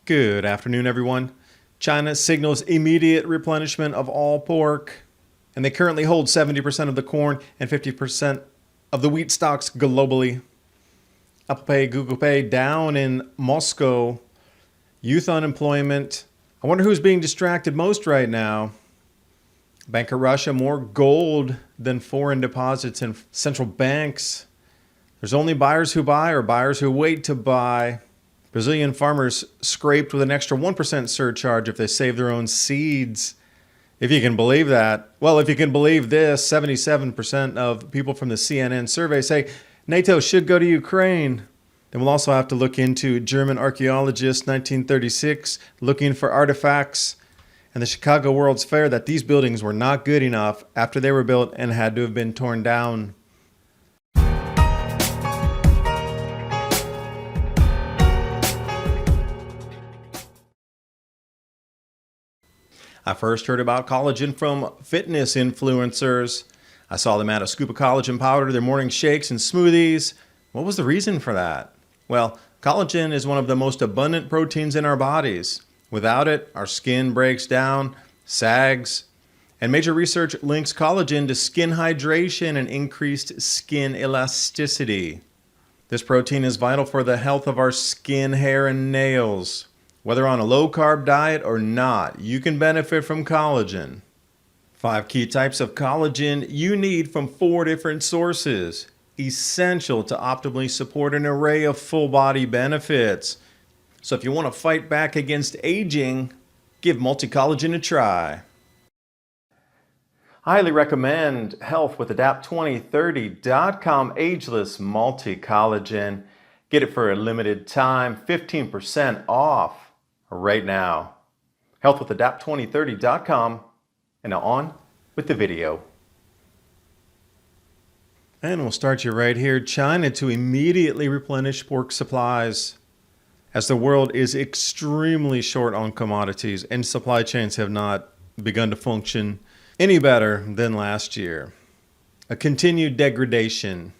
Good afternoon, everyone. China signals immediate replenishment of all pork, and they currently hold 70% of the corn and 50% of the wheat stocks globally. Apple Pay, Google Pay down in Moscow. Youth unemployment. I wonder who's being distracted most right now. Bank of Russia, more gold than foreign deposits in central banks. There's only buyers who buy or buyers who wait to buy. Brazilian farmers scraped with an extra 1% surcharge if they save their own seeds. If you can believe that. Well, if you can believe this, 77% of people from the CNN survey say NATO should go to Ukraine. Then we'll also have to look into German archaeologists, 1936, looking for artifacts, and the Chicago World's Fair that these buildings were not good enough after they were built and had to have been torn down. I first heard about collagen from fitness influencers. I saw them add a scoop of collagen powder to their morning shakes and smoothies. What was the reason for that? Well, collagen is one of the most abundant proteins in our bodies. Without it, our skin breaks down, sags, and major research links collagen to skin hydration and increased skin elasticity. This protein is vital for the health of our skin, hair, and nails. Whether on a low-carb diet or not, you can benefit from collagen. 5 key types of collagen you need from 4 different sources. Essential to optimally support an array of full-body benefits. So if you want to fight back against aging, give multi-collagen a try. I highly recommend Health with Adapt2030.com Ageless Multi-Collagen. Get it for a limited time, 15% off. Right now. Health with Adapt2030.com. And now on with the video. And we'll start you right here. China to immediately replenish pork supplies as the world is extremely short on commodities and supply chains have not begun to function any better than last year. A continued degradation.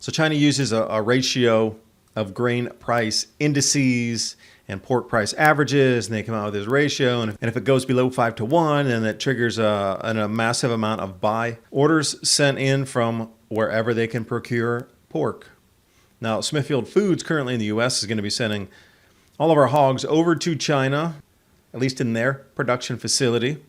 So China uses a ratio of grain price indices and pork price averages, and they come out with this ratio, and if it goes below 5-to-1, then that triggers a massive amount of buy orders sent in from wherever they can procure pork. Now, Smithfield Foods currently in the U.S. is going to be sending all of our hogs over to China, at least in their production facility.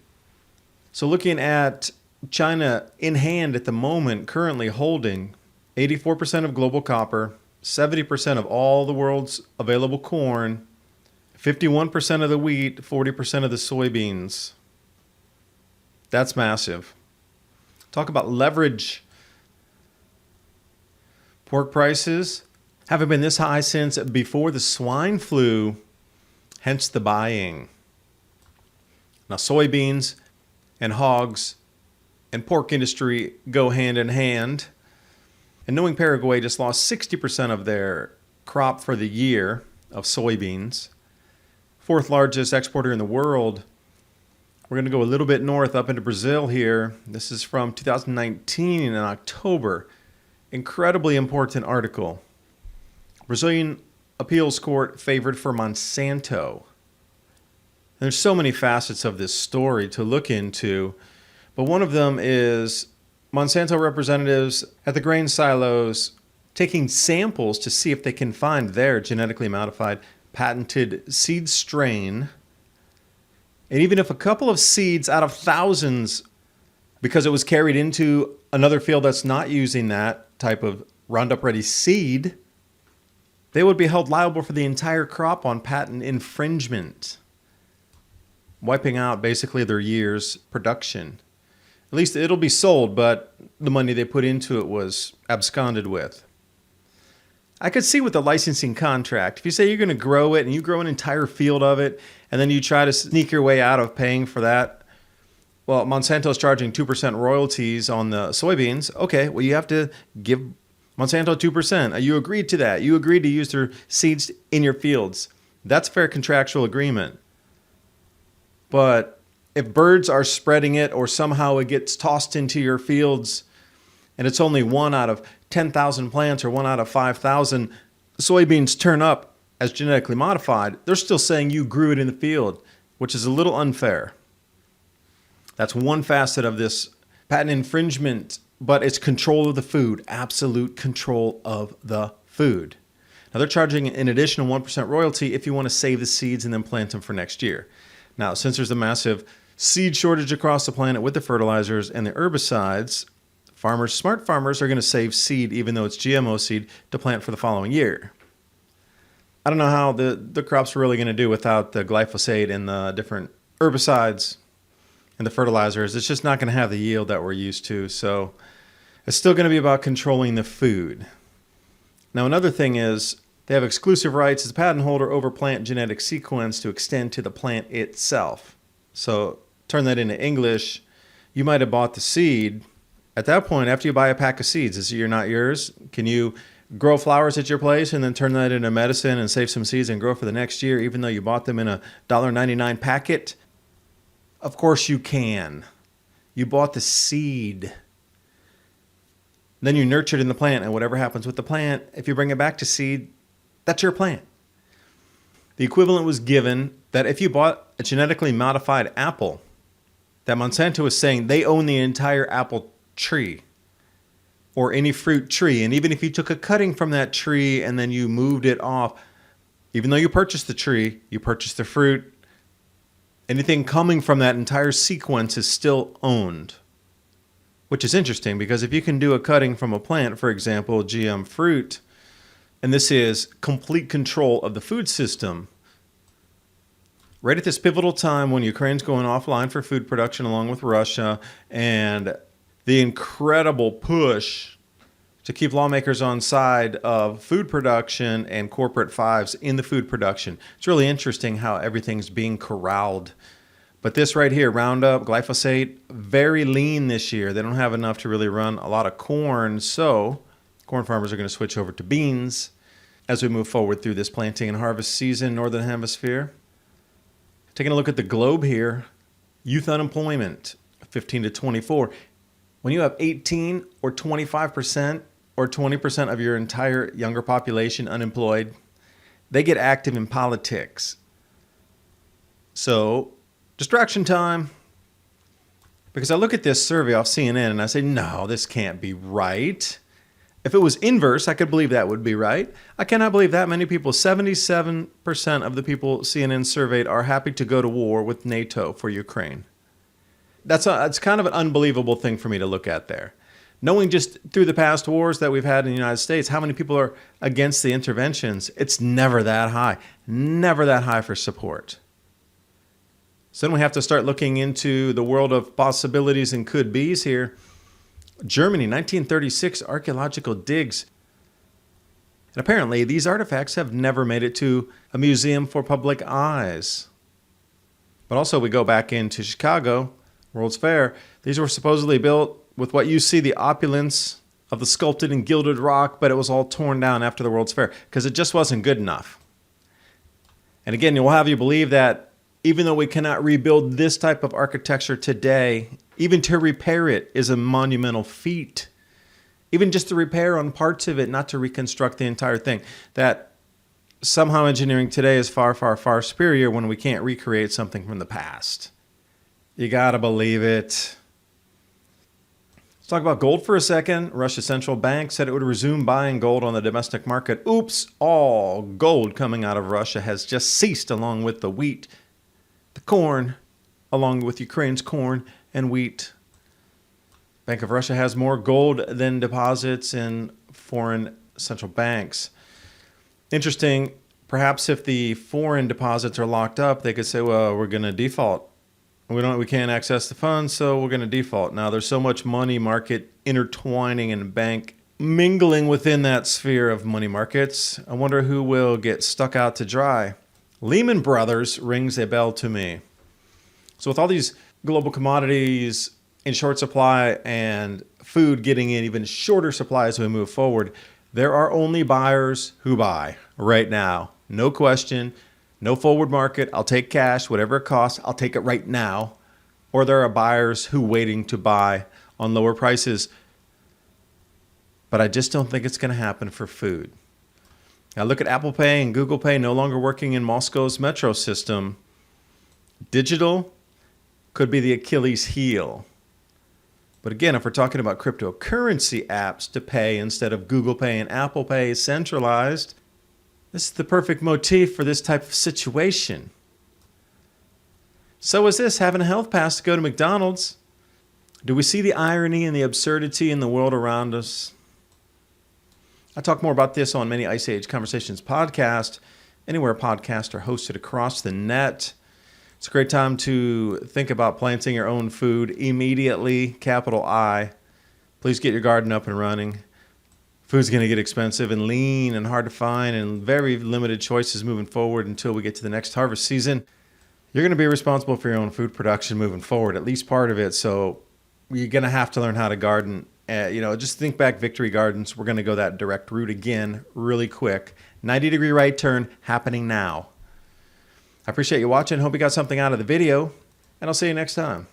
So looking at China in hand at the moment, currently holding 84% of global copper, 70% of all the world's available corn, 51% of the wheat, 40% of the soybeans. That's massive. Talk about leverage. Pork prices haven't been this high since before the swine flu, hence the buying. Now, soybeans and hogs and pork industry go hand in hand. And knowing Paraguay just lost 60% of their crop for the year of soybeans, 4th largest exporter in the world. We're going to go a little bit north up into Brazil here. This is from 2019 in October. Incredibly important article. Brazilian appeals court favored for Monsanto. And there's so many facets of this story to look into, but one of them is Monsanto representatives at the grain silos taking samples to see if they can find their genetically modified patented seed strain. And even if a couple of seeds out of thousands, because it was carried into another field that's not using that type of Roundup Ready seed, they would be held liable for the entire crop on patent infringement, wiping out basically their year's production. At least it'll be sold, but the money they put into it was absconded with. I could see with the licensing contract, if you say you're going to grow it and you grow an entire field of it, and then you try to sneak your way out of paying for that, well, Monsanto's charging 2% royalties on the soybeans. Okay, well, you have to give Monsanto 2%. You agreed to that. You agreed to use their seeds in your fields. That's a fair contractual agreement. But if birds are spreading it or somehow it gets tossed into your fields and it's only 1 out of 10,000 plants or 1 out of 5,000 soybeans turn up as genetically modified, they're still saying you grew it in the field, which is a little unfair. That's one facet of this patent infringement, but it's control of the food, absolute control of the food. Now they're charging an additional 1% royalty if you want to save the seeds and then plant them for next year. Now, since there's a massive seed shortage across the planet with the fertilizers and the herbicides, smart farmers are going to save seed, even though it's GMO seed, to plant for the following year. I don't know how the crops are really going to do without the glyphosate and the different herbicides and the fertilizers. It's just not going to have the yield that we're used to. So it's still going to be about controlling the food. Now, another thing is they have exclusive rights as a patent holder over plant genetic sequence to extend to the plant itself. So turn that into English. You might have bought the seed. At that point, after you buy a pack of seeds, is it not yours? Can you grow flowers at your place and then turn that into medicine and save some seeds and grow for the next year, even though you bought them in a $1.99 packet? Of course you can. You bought the seed. Then you nurtured in the plant, and whatever happens with the plant, if you bring it back to seed, that's your plant. The equivalent was given that if you bought a genetically modified apple, that Monsanto is saying they own the entire apple tree or any fruit tree. And even if you took a cutting from that tree and then you moved it off, even though you purchased the tree, you purchased the fruit, anything coming from that entire sequence is still owned. Which is interesting because if you can do a cutting from a plant, for example, GM fruit, and this is complete control of the food system, right at this pivotal time when Ukraine's going offline for food production along with Russia, and the incredible push to keep lawmakers on side of food production and corporate fives in the food production. It's really interesting how everything's being corralled. But this right here, Roundup, glyphosate, very lean this year. They don't have enough to really run a lot of corn, so corn farmers are going to switch over to beans as we move forward through this planting and harvest season, Northern Hemisphere. Taking a look at the globe here, youth unemployment, 15 to 24. When you have 18 or 25% or 20% of your entire younger population unemployed, they get active in politics. So, distraction time. Because I look at this survey off CNN and I say, no, this can't be right. If it was inverse, I could believe that would be right. I cannot believe that many people, 77% of the people CNN surveyed are happy to go to war with NATO for Ukraine. That's kind of an unbelievable thing for me to look at there. Knowing just through the past wars that we've had in the United States, how many people are against the interventions, it's never that high. Never that high for support. So then we have to start looking into the world of possibilities and could-bes here. Germany, 1936 archaeological digs. And apparently these artifacts have never made it to a museum for public eyes. But also we go back into Chicago, World's Fair. These were supposedly built with what you see the opulence of the sculpted and gilded rock, but it was all torn down after the World's Fair because it just wasn't good enough. And again, you'll have you believe that even though we cannot rebuild this type of architecture today, even to repair it is a monumental feat. Even just to repair on parts of it, not to reconstruct the entire thing. That somehow engineering today is far, far, far superior when we can't recreate something from the past. You gotta believe it. Let's talk about gold for a second. Russia's central bank said it would resume buying gold on the domestic market. Oops, all gold coming out of Russia has just ceased along with the wheat, the corn, along with Ukraine's corn and wheat. Bank of Russia has more gold than deposits in foreign central banks. Interesting, perhaps if the foreign deposits are locked up, they could say, well, we're going to default. We can't access the funds, so we're going to default. Now, there's so much money market intertwining and bank mingling within that sphere of money markets. I wonder who will get stuck out to dry. Lehman Brothers rings a bell to me. So with all these global commodities in short supply and food getting in even shorter supply as we move forward, there are only buyers who buy right now. No question. No forward market. I'll take cash, whatever it costs. I'll take it right now. Or there are buyers who are waiting to buy on lower prices. But I just don't think it's going to happen for food. Now look at Apple Pay and Google Pay no longer working in Moscow's metro system. Digital could be the Achilles heel. But again, if we're talking about cryptocurrency apps to pay instead of Google Pay and Apple Pay centralized, this is the perfect motif for this type of situation. So is this having a health pass to go to McDonald's? Do we see the irony and the absurdity in the world around us? I talk more about this on many Ice Age Conversations podcast, anywhere podcasts are hosted across the net. It's a great time to think about planting your own food immediately, capital I. Please get your garden up and running. Food's going to get expensive and lean and hard to find and very limited choices moving forward until we get to the next harvest season. You're going to be responsible for your own food production moving forward, at least part of it. So you're going to have to learn how to garden. Just think back Victory Gardens. We're going to go that direct route again really quick. 90-degree right turn happening now. I appreciate you watching. Hope you got something out of the video, and I'll see you next time.